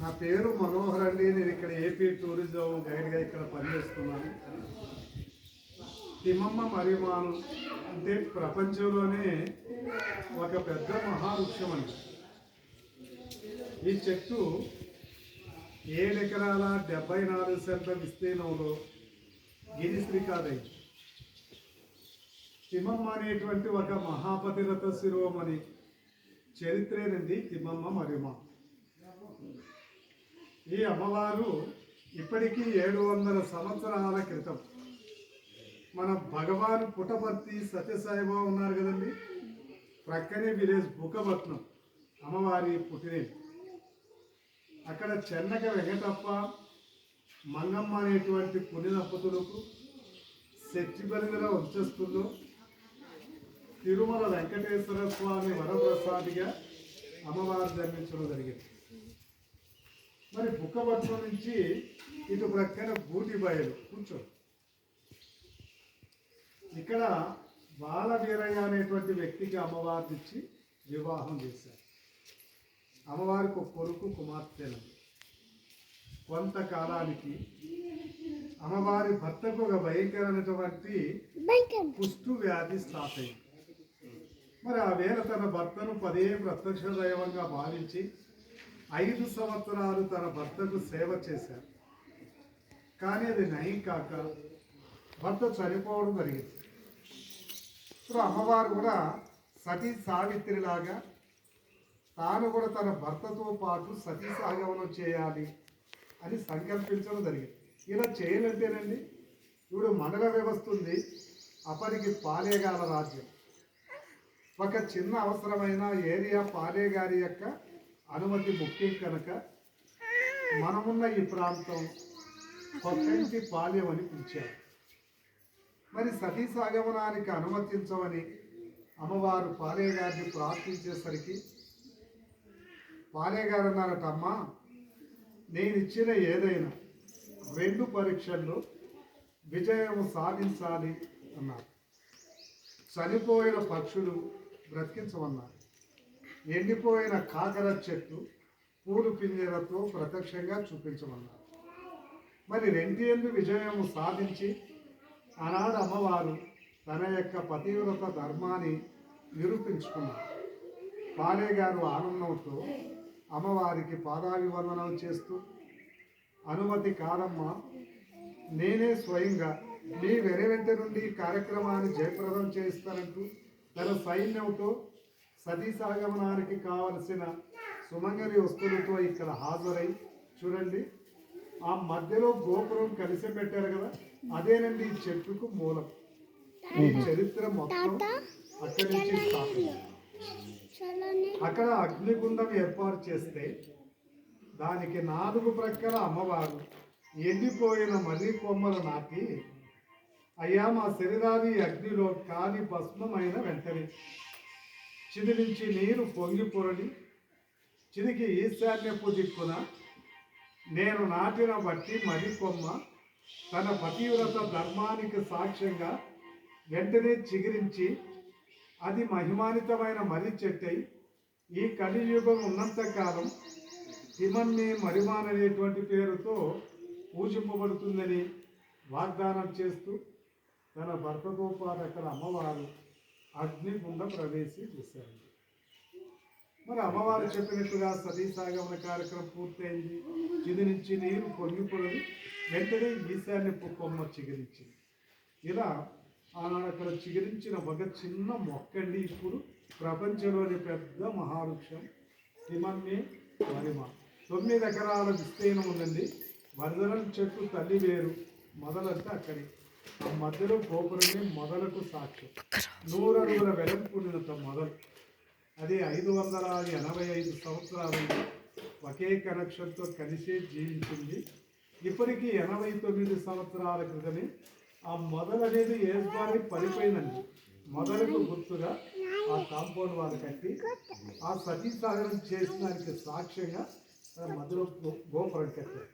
నా పేరు మనోహర్ అండి. నేను ఇక్కడ ఏపీ టూరిజం గైడ్గా ఇక్కడ పనిచేస్తున్నాను. తిమ్మమ్మ మర్రిమాను అంటే ప్రపంచంలోనే ఒక పెద్ద మహావృక్షం అండి. ఈ చెట్టు 7 ఎకరాల 74 సెంట్ల విస్తీర్ణంలో గిన్నిస్ రికార్డ్ అయింది. తిమ్మమ్మ అనేటువంటి ఒక మహాపతిరథ శిరోమణి చరిత్రేనండి తిమ్మమ్మ మర్రిమాను. ఈ అమ్మవారు ఇప్పటికీ 700 సంవత్సరాల క్రితం మన భగవాన్ పుట్టపర్తి సత్యసాయిబాబా ఉన్నారు కదండి, ప్రక్కనే విలేజ్ బుక్కపట్నం అమ్మవారి పుట్టినేది. అక్కడ చెన్నక వెంకటప్ప మంగమ్మ అనేటువంటి పుణ్యదంపతులకు శక్తిబలిగల వంశస్థుల్లో తిరుమల వెంకటేశ్వర స్వామి వరప్రసాదిగా అమ్మవారు జన్మించడం జరిగింది. మరి బుక్కపట్నం నుంచి ఇటు ప్రక్కన బూటి బయలు కూర్చో. ఇక్కడ బాలవీరయ్య అనేటువంటి వ్యక్తికి అమ్మవారిని ఇచ్చి వివాహం చేశారు. అమ్మవారికి ఒక కొడుకు కుమార్తెను. కొంతకాలానికి అమ్మవారి భర్తకు ఒక భయంకరమైనటువంటి కుష్టు వ్యాధి స్టార్ట్ అయింది. మరి ఆ వేళ తన భర్తను పదే ప్రత్యక్ష దైవంగా భావించి 5 సంవత్సరాలు తన భర్తకు సేవ చేశారు. కానీ అది నయం కాక భర్త చనిపోవడం జరిగింది. ఇప్పుడు అమ్మవారు కూడా సతీ సావిత్రిలాగా తాను కూడా తన భర్తతో పాటు సతీ సాగమనం చేయాలి అని సంకల్పించడం జరిగింది. ఇలా చేయాలంటేనండి, ఇప్పుడు మండల వ్యవస్థ ఉంది, అప్పటికి పాలేగాల రాజ్యం. ఒక చిన్న అవసరమైన ఏరియా పాలేగారి యొక్క అనుమతి ముఖ్యం కనుక మనమున్న ఈ ప్రాంతం కొత్తంటి పాల్యం అని పిలిచారు. మరి సతీ సాగమనానికి అనుమతించమని అమ్మవారు పాలేగారిని ప్రార్థించేసరికి పాలేగారు అన్నారట, అమ్మా నేను ఇచ్చిన ఏదైనా 2 పరీక్షల్లో విజయం సాధించాలి అన్నారు. చనిపోయిన పక్షులు బ్రతికించమన్నారు. ఎండిపోయిన కాకర చెట్టు పూలు పింజరతో ప్రత్యక్షంగా చూపించమన్నారు. మరి 2 విజయం సాధించి ఆనాడు అమ్మవారు తన యొక్క పతివ్రత ధర్మాన్ని నిరూపించుకున్నారు. పాలేగారు ఆనందంతో అమ్మవారికి పాదాభివందనం చేస్తూ, అనుమతి కాదమ్మా, నేనే స్వయంగా మీ వెనువెంట నుండి కార్యక్రమాన్ని జయప్రదం చేస్తానంటూ తన సైన్యంతో సతీ సాగమనానికి కావలసిన సుమంగళి వస్తువులతో ఇక్కడ హాజరై, చూడండి ఆ మధ్యలో గోపురం కలిసి పెట్టారు కదా, అదేనండి ఈ చెట్టుకు మూలం. ఈ చరిత్ర మొత్తం అక్కడి నుంచి స్టార్ట్. అక్కడ అగ్నిగుండం ఏర్పాటు చేస్తే దానికి 4 ప్రక్కల అమ్మవారు ఎండిపోయిన మర్రి కొమ్మలు నాటి, అయ్యా మా శరీరాన్ని అగ్నిలో కాలి భస్మమైన వెంటనే చిది నుంచి నీరు పొంగి పొరలి చిదికి ఈశాన్యపు దిక్కున నేను నాటిన బట్టి మర్రి కొమ్మ తన పతివ్రత ధర్మానికి సాక్ష్యంగా వెంటనే చిగురించి అది మహిమానితమైన మర్రి చెట్టై ఈ కలియుగం ఉన్నంతకాలం తిమ్మమ్మ మర్రిమాన్ అనేటువంటి పేరుతో పూజింపబడుతుందని వాగ్దానం చేస్తూ తన భర్తతో పాటు అక్కడ అమ్మవారు అగ్నిగుండ ప్రవేశించారు. మరి అమ్మవారు చెప్పినట్టుగా సతీ సాగమన కార్యక్రమం పూర్తయింది. చిది నుంచి నీరు పొంగిపొరలి వెంటనే ఈశాన్యపు కొమ్మ చిగురించింది. ఇలా ఆనాడు అక్కడ చిగురించిన ఒక చిన్న మొక్కండి ఇప్పుడు ప్రపంచంలోని పెద్ద మహావృక్షం తిమ్మమ్మ మర్రిమాన్. 9 ఎకరాల విస్తీర్ణం ఉందండి. వరదనం చెట్టు తల్లి వేరు మొదలంటే అక్కడి ఆ మధ్యలో గోపురమే మొదలకు సాక్ష్యం. 100 అడుగుల వెడల్పుడినంత మొదలు. అది 585 సంవత్సరాలు ఒకే కనెక్షన్తో కలిసి జీవించింది. ఇప్పటికీ 89 సంవత్సరాల క్రితమే ఆ మొదలు అనేది ఏర్పాటు పడిపోయిందండి. మొదలకు గుర్తుగా ఆ కాంపౌండ్ వాళ్ళు కట్టి ఆ సతీ సాగరం చేసినానికి సాక్ష్యంగా మధ్యలో గోపురం కట్టారు.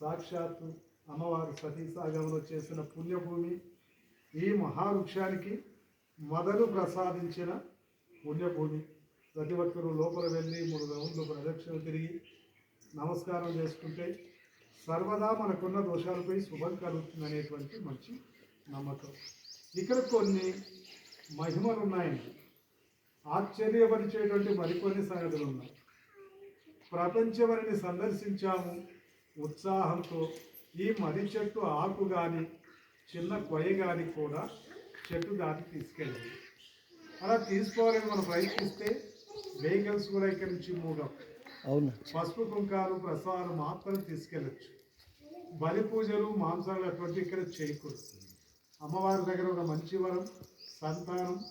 సాక్షాత్తు అమ్మవారు సతీ సాగరంలో చేసిన పుణ్యభూమి ఈ మహావృక్షానికి మొదలు ప్రసాదించిన పుణ్యభూమి. ప్రతి ఒక్కరూ లోపల వెళ్ళి 3 రౌండ్లు ప్రదక్షిణ తిరిగి నమస్కారం చేసుకుంటే సర్వదా మనకున్న దోషాలపై శుభం కలుగుతుందనేటువంటి మంచి నమ్మకం. ఇక్కడ కొన్ని మహిమలు ఉన్నాయండి. ఆశ్చర్యపరిచేటువంటి మరికొన్ని సంగతులు ఉన్నాయి. ప్రపంచవరిని సందర్శించాము ఉత్సాహంతో. ఈ మర్రి చెట్టు ఆకు కానీ చిన్న కొయ్య కానీ కూడా చెట్టు దాటి తీసుకెళ్ళాలి. అలా తీసుకోవాలని మనం ప్రయత్నిస్తే వెహికల్స్ కూడా ఇక్కడి నుంచి మూగం. అవును. పసుపు కుంకాలు ప్రసాదం మాత్రం తీసుకెళ్ళచ్చు. బలి పూజలు మాంసాలు అటువంటి ఇక్కడ చేయకూడదు. అమ్మవారి దగ్గర ఒక మంచి వరం సంతానం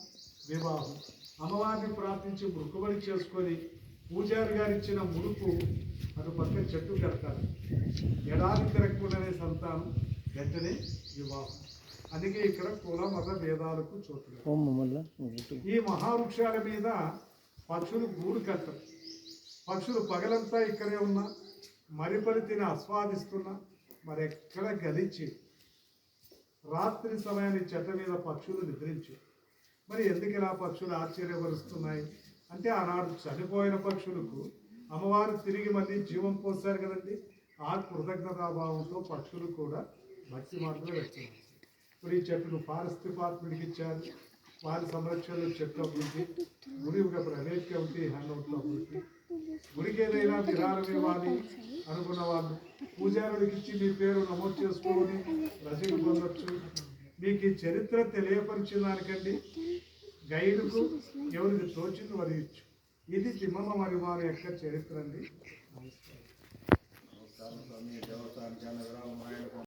వివాహం. అమ్మవారిని ప్రార్థించి మృక్కుబడి చేసుకొని పూజారి గారు ఇచ్చిన ముడుపు అటు పక్కన చెట్టు కడతారు. ఎడారి తిరగకుండానే సంతానం, వెంటనే వివాహం. అందుకే ఇక్కడ కుల మత భేదాలకు చోటు. ఈ మహావృక్షాల మీద పక్షులు గూడు కట్టరు. పక్షులు పగలంతా ఇక్కడే ఉన్నా మరిపలి తిని ఆస్వాదిస్తున్నా మరి ఎక్కడ గలిచి రాత్రి సమయాన్ని చెట్ల మీద పక్షులు నిద్రించి. మరి ఎందుకు ఇలా పక్షులు ఆశ్చర్యపరుస్తున్నాయి అంటే ఆనాడు చనిపోయిన పక్షులకు అమ్మవారు తిరిగి మళ్ళీ జీవం పోసారు కదండి. ఆ కృతజ్ఞతాభావంతో పక్షులు కూడా భక్తి మాత్రం వ్యక్తం. ఇప్పుడు ఈ చెట్టును ఫారెస్ట్ డిపార్ట్మెంట్కి ఇచ్చారు. వారి సంరక్షణలో చెట్లు అభివృద్ధి, గుడి ఒక ప్రైవేట్ కమిటీ హ్యాండ్అవుట్లో అభివృద్ధి. గుడికి ఏదైనా విరాళం ఇవ్వాలి అనుకున్న వాళ్ళు పూజారుడికి ఇచ్చి మీ పేరు నమోదు చేసుకొని రసీదు పొందొచ్చు. మీకు ఈ చరిత్ర తెలియపరిచిన దానికండి గైడ్కు ఎవరికి తోచింది వారి ఇచ్చు. ఇది తిమ్మమ్మ మరి వారి యొక్క చరిత్ర అండి.